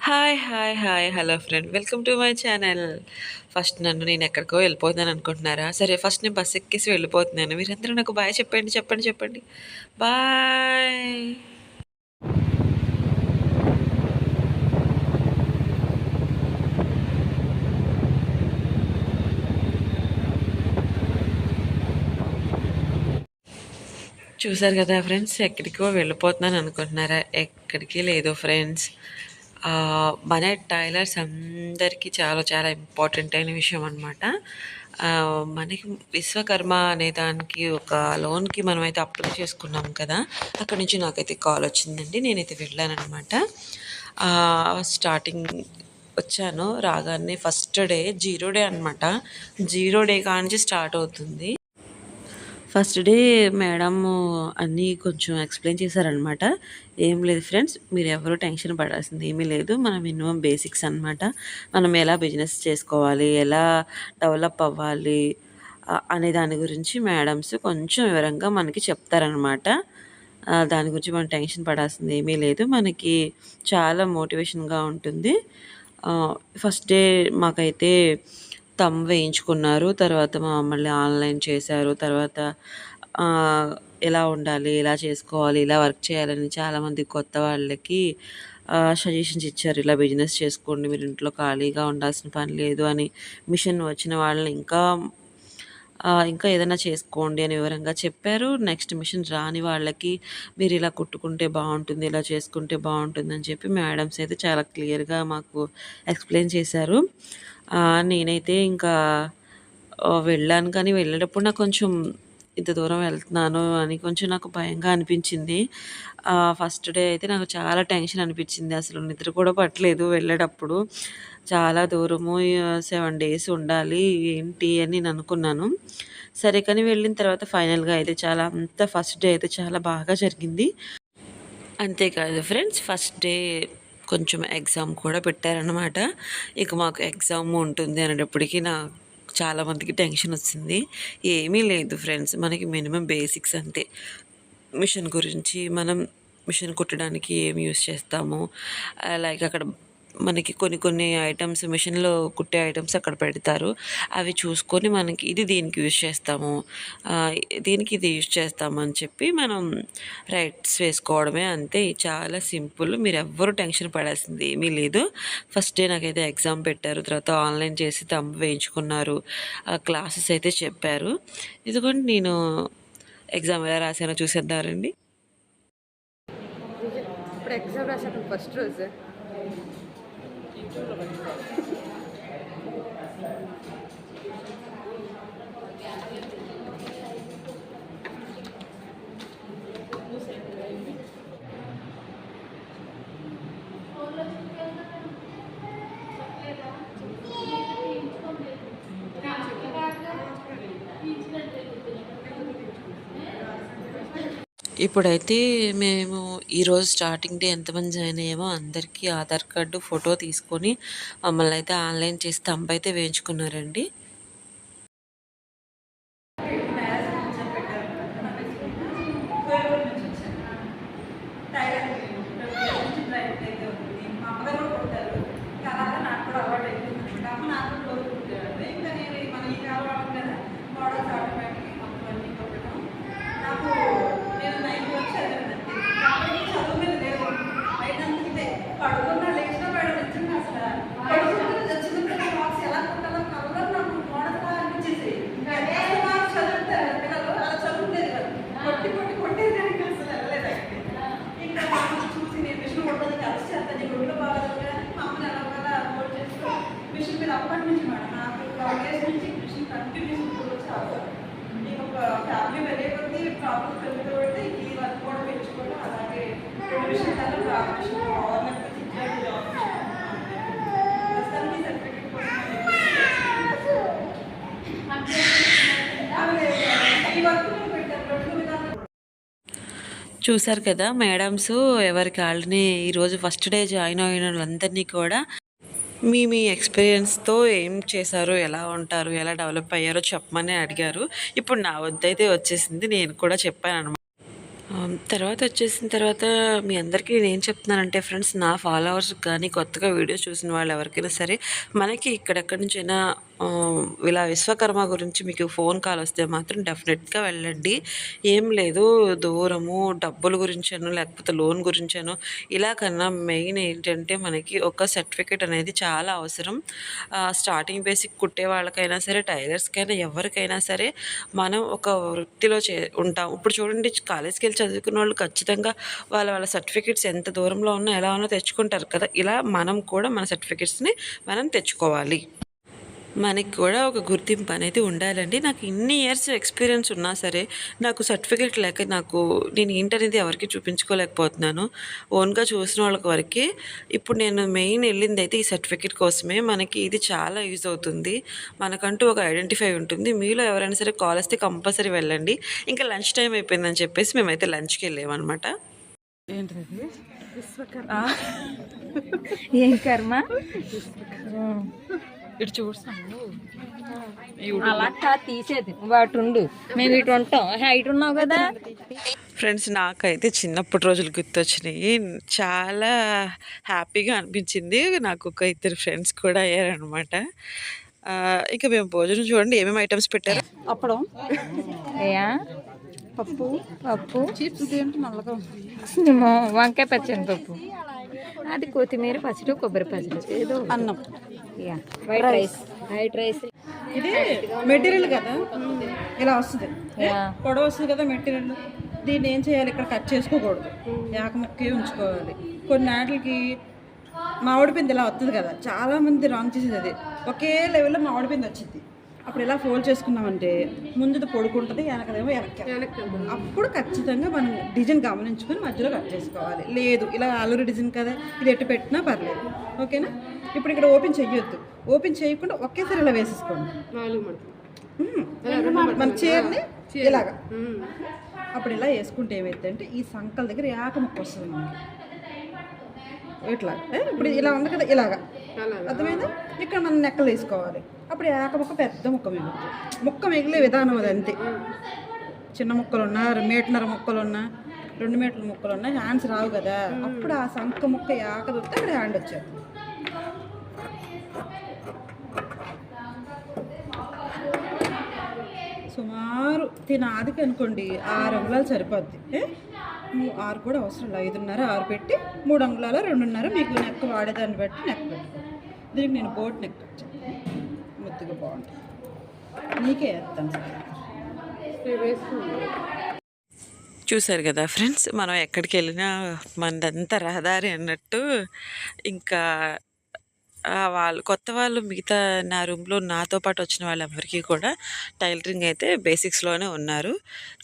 Hi hi hi hello friend welcome to my channel. First నేను ఎక్కడికో వెళ్ళిపోతున్నాను అనుకుంటున్నారా? సరే ఫస్ట్ నేను బస్ ఎక్కేసి వెళ్ళిపోతున్నాను. మీరందరూ నాకు బాయ్ చెప్పండి చెప్పండి చెప్పండి. బాయ్. చూసారు కదా ఫ్రెండ్స్, ఎక్కడికో వెళ్ళిపోతున్నాను అనుకుంటున్నారా? ఎక్కడికి లేదు ఫ్రెండ్స్. మన టైలర్స్ అందరికీ చాలా చాలా ఇంపార్టెంట్ అయిన విషయం అనమాట. మనకి విశ్వకర్మ అనే దానికి ఒక లోన్కి మనమైతే అప్లై చేసుకున్నాం కదా, అక్కడి నుంచి నాకైతే కాల్ వచ్చిందండి. నేనైతే వెళ్ళానమాట. స్టార్టింగ్ వచ్చాను, రాగానే ఫస్ట్ డే జీరో డే అనమాట. జీరో డే కానించి స్టార్ట్ అవుతుంది. ఫస్ట్ డే మేడము అన్నీ కొంచెం ఎక్స్ప్లెయిన్ చేశారనమాట. ఏం లేదు ఫ్రెండ్స్, మీరు ఎవరు టెన్షన్ పడాల్సింది ఏమీ లేదు. మన మినిమం బేసిక్స్ అనమాట. మనం ఎలా బిజినెస్ చేసుకోవాలి, ఎలా డెవలప్ అవ్వాలి అనే దాని గురించి మేడమ్స్ కొంచెం వివరంగా మనకి చెప్తారనమాట. దాని గురించి మనం టెన్షన్ పడాల్సింది ఏమీ లేదు. మనకి చాలా మోటివేషన్గా ఉంటుంది. ఫస్ట్ డే మాకైతే వేయించుకున్నారు. తర్వాత మమ్మల్ని ఆన్‌లైన్ చేశారు. తర్వాత ఎలా ఉండాలి, ఎలా చేసుకోవాలి, ఇలా వర్క్ చేయాలని చాలామంది కొత్త వాళ్ళకి సజెషన్స్ ఇచ్చారు. ఇలా బిజినెస్ చేసుకోండి, మీరు ఇంట్లో ఖాళీగా ఉండాల్సిన పని లేదు అని. మిషన్ వచ్చిన వాళ్ళని ఇంకా ఏదైనా చేసుకోండి అని వివరంగా చెప్పారు. నెక్స్ట్ మిషన్ రాని వాళ్ళకి మీరు ఇలా కుట్టుకుంటే బాగుంటుంది, ఇలా చేసుకుంటే బాగుంటుందని చెప్పి మేడమ్స్ అయితే చాలా క్లియర్గా మాకు ఎక్స్ప్లెయిన్ చేశారు. నేనైతే ఇంకా వెళ్ళాను, కానీ వెళ్ళేటప్పుడు నాకు కొంచెం ఇంత దూరం వెళ్తున్నాను అని కొంచెం నాకు భయంగా అనిపించింది. ఫస్ట్ డే అయితే నాకు చాలా టెన్షన్ అనిపించింది. అసలు నిద్ర కూడా పట్టలేదు వెళ్ళేటప్పుడు. చాలా దూరము, 7 డేస్ ఉండాలి ఏంటి అని నేను అనుకున్నాను. సరే కానీ వెళ్ళిన తర్వాత ఫైనల్‌గా అయితే ఫస్ట్ డే అయితే చాలా బాగా జరిగింది. అంతేకాదు ఫ్రెండ్స్, ఫస్ట్ డే కొంచెం ఎగ్జామ్ కూడా పెట్టారనమాట. ఇక మాకు ఎగ్జామ్ ఉంటుంది అనేటప్పటికి చాలామందికి టెన్షన్ వచ్చింది. ఏమీ లేదు ఫ్రెండ్స్, మనకి మినిమం బేసిక్స్ అంతే. మిషన్ గురించి మనం మిషన్ కుట్టడానికి ఏం యూస్ చేస్తాము, లైక్ అక్కడ మనకి కొన్ని కొన్ని ఐటమ్స్ మిషన్లో కుట్టే ఐటమ్స్ అక్కడ పెడతారు. అవి చూసుకొని మనకి దీనికి యూజ్ చేస్తాము, దీనికి ఇది యూజ్ చేస్తాము అని చెప్పి మనం రైట్స్ వేసుకోవడమే అంతే. చాలా సింపుల్. మీరు ఎవ్వరూ టెన్షన్ పడాల్సింది ఏమీ లేదు. ఫస్ట్ డే నాకైతే ఎగ్జామ్ పెట్టారు. తర్వాత ఆన్లైన్ చేసి వేయించుకున్నారు. క్లాసెస్ అయితే చెప్పారు. ఇదిగోండి, నేను ఎగ్జామ్ ఎలా రాశానో చూసేద్దారండి. ఇప్పుడు ఎగ్జామ్ రాసాను ఫస్ట్ రోజు. ఇప్పుడైతే మేము ఈరోజు స్టార్టింగ్ డే ఎంతమంది జాయిన్ అయ్యామో అందరికీ ఆధార్ కార్డు ఫోటో తీసుకొని మమ్మల్ని అయితే ఆన్లైన్ చేసి అయితే వేయించుకున్నారండి. అప్పటి నుంచి మేడం నాకు 12 డేస్ నుంచి మిషన్ కంటిన్యూస్ వచ్చి రావాలి. నేను ఒక ఫ్యామిలీ వెళ్ళే కొద్దీ ప్రాబ్లమ్స్ పెరుగుతూ ఈ వర్క్ కూడా పెంచుకోవడం, అలాగే 2 మిషన్ గవర్నమెంట్ జాబ్ ప్రస్తుతానికి సర్టిఫికేట్ ఈ వర్క్ పెట్టారు. చూసారు కదా మేడమ్స్ ఎవరికి వాళ్ళని ఈరోజు ఫస్ట్ డే జాయిన్ అయిన వాళ్ళందరినీ కూడా మీ ఎక్స్పీరియన్స్తో ఏం చేశారో, ఎలా ఉంటారు, ఎలా డెవలప్ అయ్యారో చెప్పమని అడిగారు. ఇప్పుడు నా వద్దయితే వచ్చేసింది, నేను కూడా చెప్పాను అనమాట. తర్వాత వచ్చేసిన తర్వాత మీ అందరికీ నేనేం చెప్తున్నానంటే ఫ్రెండ్స్, నా ఫాలోవర్స్‌కి కానీ, కొత్తగా వీడియోస్ చూసిన వాళ్ళు ఎవరికైనా సరే, మనకి ఇక్కడెక్కడి నుంచైనా ఇలా విశ్వకర్మ గురించి మీకు ఫోన్ కాల్ వస్తే మాత్రం డెఫినెట్‌గా వెళ్ళండి. ఏం లేదు, దూరము, డబ్బుల గురించనో, లేకపోతే లోన్ గురించనో, ఇలా కన్నా మెయిన్ ఏంటంటే మనకి ఒక సర్టిఫికేట్ అనేది చాలా అవసరం. స్టార్టింగ్ బేసిక్ కుట్టే వాళ్ళకైనా సరే, టైలర్స్‌కైనా, ఎవరికైనా సరే మనం ఒక వృత్తిలో ఉంటాం. ఇప్పుడు చూడండి, కాలేజ్‌కెళ్ళి చదువుకున్న వాళ్ళు ఖచ్చితంగా వాళ్ళ సర్టిఫికేట్స్ ఎంత దూరంలో ఉన్నా, ఎలా ఉన్నా తెచ్చుకుంటారు కదా! ఇలా మనం కూడా మన సర్టిఫికేట్స్‌ని మనం తెచ్చుకోవాలి. మనకి కూడా ఒక గుర్తింపు అనేది ఉండాలండి. నాకు ఇన్ని ఇయర్స్ ఎక్స్‌పీరియన్స్ ఉన్నా సరే, నాకు సర్టిఫికేట్ లేక నేను ఏంటనేది ఎవరికీ చూపించుకోలేకపోతున్నాను. ఓన్‌గా చూసిన వాళ్ళకి వరకే. ఇప్పుడు నేను మెయిన్ ఎళ్ళిందైతే ఈ సర్టిఫికేట్ కోసమే. మనకి ఇది చాలా యూజ్ అవుతుంది. మనకంటూ ఒక ఐడెంటిఫై ఉంటుంది. మీలో ఎవరైనా సరే కాల్ వస్తే కంపల్సరీ వెళ్ళండి. ఇంకా లంచ్ టైమ్ అయిపోయిందని చెప్పేసి మేమైతే లంచ్‌కెళ్ళామనమాట. ఏంటిది? విశ్వకర్మ. ఏం కర్మ ఇటు చూస్తాను. అలా కాదు తీసేది వాటి ఉండు, మేము ఇటు ఉంటాం, హైట్ ఉన్నావు కదా. ఫ్రెండ్స్, నాకైతే చిన్నప్పటి రోజులు గుర్తొచ్చినాయి. చాలా హ్యాపీగా అనిపించింది. నాకు ఒక ఇద్దరు ఫ్రెండ్స్ కూడా అయ్యారనమాట. ఇక మేము భోజనం చూడండి ఏమేమి ఐటమ్స్ పెట్టారు. అప్పడం, ఏయా పప్పు, పప్పు, చిప్స్ ఏంటి నల్లగా ఉంది. వంకాయ పచ్చని పప్పు, అది కొత్తిమీర పచ్చడి, కొబ్బరి పచ్చడి, ఏదో అన్నం. Yeah white rice. ఇది మెటీరియల్ కదా, ఇలా వస్తుంది. యా పొడవ వస్తుంది కదా మెటీరియల్. దీన్ని ఏం చేయాలి, ఇక్కడ కట్ చేసుకోకూడదు, యాక ముక్కే ఉంచుకోవాలి. కొన్ని వాటికి మామిడి పిండి ఇలా వస్తుంది కదా, చాలా మంది రాంగ్ చేసేది అది. ఒకే లెవెల్లో మామిడి పిండి వచ్చింది. అప్పుడు ఇలా ఫోల్డ్ చేసుకున్నామంటే ముందుది పొడుకుంటుంది, వెనకదేమో వెనక్కి. అప్పుడు ఖచ్చితంగా మనం డిజైన్ గమనించుకొని మధ్యలో కట్ చేసుకోవాలి. లేదు ఇలా ఆలూరి డిజైన్ కదా, ఇది ఎట్టు పెట్టినా పర్లేదు. ఓకేనా? ఇప్పుడు ఇక్కడ ఓపెన్ చెయ్యొద్దు. ఓపెన్ చేయకుండా ఒకేసారి ఇలా వేసేసుకోండి. మన చీరని ఇలాగా. అప్పుడు ఇలా వేసుకుంటే ఏమైందంటే ఈ సంకల దగ్గర యాక ముక్క వస్తుంది మనకి. ఇట్లా ఇప్పుడు ఇలా ఉంది కదా, ఇలాగా అర్థమైందా? ఇక్కడ మనం నెక్కలు వేసుకోవాలి. అప్పుడు ఏక ముక్క పెద్ద ముక్క మిగులుతుంది. ముక్క మిగిలే విధానం అది అంతే. చిన్న ముక్కలున్నా, మీటన్నర ముక్కలున్నా, 2 మీటర్ల ముక్కలున్నా హ్యాండ్స్ రావు కదా. అప్పుడు ఆ సంక ముక్క యాక దొరికితే అక్కడ హ్యాండ్ వచ్చేది. సుమారు తినాదికి అనుకోండి 6 అంగుళాలు సరిపోద్ది. 6 కూడా అవసరం లేదు, 5.5, 6 పెట్టి 3 అంగుళాలు, 2.5 మీకు నెక్ వాడేదాన్ని బట్టి నెక్ పెట్టుకోండి. దీనికి నేను బోట్ నెక్ వచ్చాను, ముద్దుగా బాగుంటుంది. నీకే వేస్తాను సార్. చూసారు కదా ఫ్రెండ్స్, మనం ఎక్కడికి వెళ్ళినా మనదంతా రహదారి అన్నట్టు. ఇంకా వాళ్ళు కొత్త వాళ్ళు మిగతా నా రూమ్లో నాతో పాటు వచ్చిన వాళ్ళెవ్వరికీ కూడా టైలరింగ్ అయితే బేసిక్స్లోనే ఉన్నారు.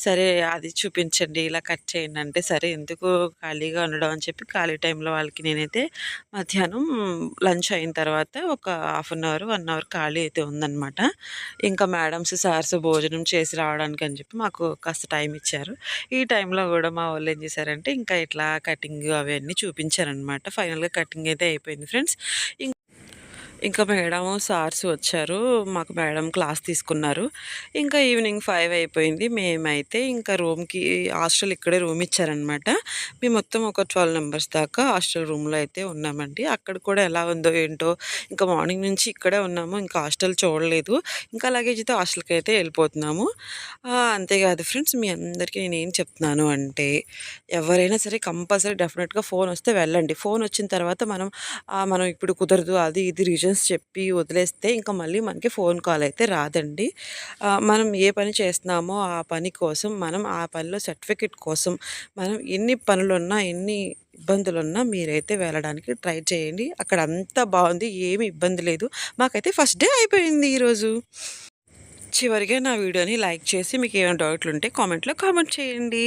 సరే అది చూపించండి, ఇలా కట్ చేయండి అంటే, సరే ఎందుకు ఖాళీగా ఉండడం అని చెప్పి ఖాళీ టైంలో వాళ్ళకి నేనైతే మధ్యాహ్నం లంచ్ అయిన తర్వాత ఒక 1/2 అవర్ 1 అవర్ ఖాళీ అయితే ఉందన్నమాట. ఇంకా మేడమ్స్ సార్స్ భోజనం చేసి రావడానికి అని చెప్పి మాకు కాస్త టైం ఇచ్చారు. ఈ టైంలో కూడా మా వాళ్ళు ఏం చేశారంటే ఇంకా ఇట్లా కటింగ్ అవన్నీ చూపించారనమాట. ఫైనల్గా కటింగ్ అయితే అయిపోయింది ఫ్రెండ్స్. ఇంకా మేడం సార్స్ వచ్చారు, మాకు మేడం క్లాస్ తీసుకున్నారు. ఇంకా ఈవినింగ్ 5 అయిపోయింది. మేమైతే ఇంకా రూమ్కి, హాస్టల్ ఇక్కడే రూమ్ ఇచ్చారనమాట. మేము మొత్తం ఒక 12 మెంబర్స్ దాకా హాస్టల్ రూమ్లో అయితే ఉన్నామండి. అక్కడ కూడా ఎలా ఉందో ఏంటో, ఇంకా మార్నింగ్ నుంచి ఇక్కడే ఉన్నాము, ఇంకా హాస్టల్ చూడలేదు. ఇంకా లగేజ్తో హాస్టల్కి అయితే వెళ్ళిపోతున్నాము. అంతేకాదు ఫ్రెండ్స్, మీ అందరికీ నేను ఏం చెప్తున్నాను అంటే, ఎవరైనా సరే కంపల్సరీ డెఫినెట్గా ఫోన్ వస్తే వెళ్ళండి. ఫోన్ వచ్చిన తర్వాత మనం ఇప్పుడు కుదరదు అది ఇది రీజన్స్ చెప్పి వదిలేస్తే ఇంకా మళ్ళీ మనకి ఫోన్ కాల్ అయితే రాదండి. మనం ఏ పని చేస్తున్నామో ఆ పని కోసం, మనం ఆ పనిలో సర్టిఫికెట్ కోసం మనం ఎన్ని పనులున్నా, ఎన్ని ఇబ్బందులున్నా మీరైతే వెళ్ళడానికి ట్రై చేయండి. అక్కడ అంతా బాగుంది, ఏమి ఇబ్బంది లేదు. మాకైతే ఫస్ట్ డే అయిపోయింది ఈరోజు. చివరిగా నా వీడియోని లైక్ చేసి మీకు ఏమైనా డౌట్లు ఉంటే కామెంట్లో కామెంట్ చేయండి.